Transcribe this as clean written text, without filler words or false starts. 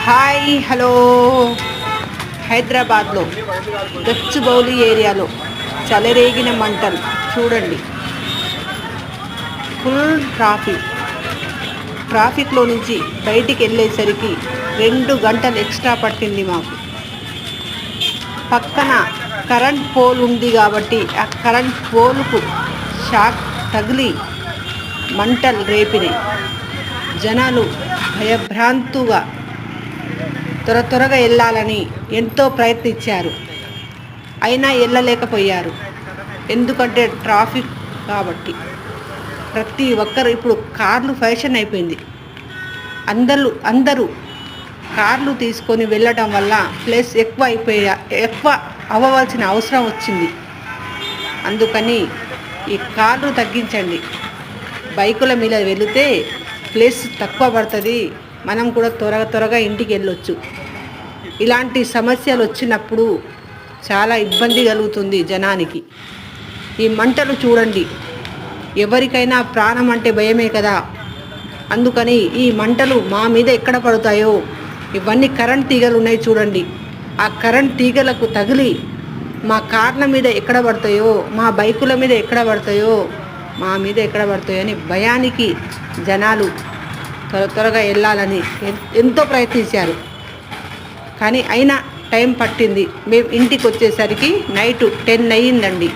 Hi hello. హైదరాబాద్లో గచ్చిబౌలి ఏరియాలో చెలరేగిన మంటలు చూడండి. ఫుల్ ట్రాఫిక్లో నుంచి బయటికి వెళ్ళేసరికి 2 గంటలు ఎక్స్ట్రా పట్టింది మాకు. పక్కన కరెంట్ పోల్ ఉంది కాబట్టి ఆ కరెంట్ పోల్కు షాక్ తగిలి మంటలు రేపినాయి. జనాలు భయభ్రాంతుగా త్వరగా వెళ్ళాలని ఎంతో ప్రయత్నించారు, అయినా వెళ్ళలేకపోయారు. ఎందుకంటే ట్రాఫిక్ కాబట్టి. ప్రతి ఒక్కరు ఇప్పుడు కార్లు ఫ్యాషన్ అయిపోయింది. అందరూ కార్లు తీసుకొని వెళ్ళడం వల్ల ప్లేస్ ఎక్కువ అవ్వవలసిన అవసరం వచ్చింది. అందుకని ఈ కార్లు తగ్గించండి. బైకుల మీద వెళితే ప్లేస్ తక్కువ పడుతుంది, మనం కూడా త్వరగా ఇంటికి వెళ్ళొచ్చు. ఇలాంటి సమస్యలు వచ్చినప్పుడు చాలా ఇబ్బంది కలుగుతుంది జనానికి. ఈ మంటలు చూడండి, ఎవరికైనా ప్రాణం అంటే భయమే కదా. అందుకని ఈ మంటలు మా మీద ఎక్కడ పడతాయో, ఇవన్నీ కరెంట్ తీగలు ఉన్నాయి చూడండి, ఆ కరెంట్ తీగలకు తగిలి మా కార్ల మీద ఎక్కడ పడతాయో, మా బైకుల మీద ఎక్కడ పడతాయో, మా మీద ఎక్కడ పడతాయో అని భయానికి జనాలు త్వరగా వెళ్ళాలని ఎంతో ప్రయత్నించారు. కానీ అయినా టైం పట్టింది. మేము ఇంటికి వచ్చేసరికి నైట్ 10 అయ్యిందండి.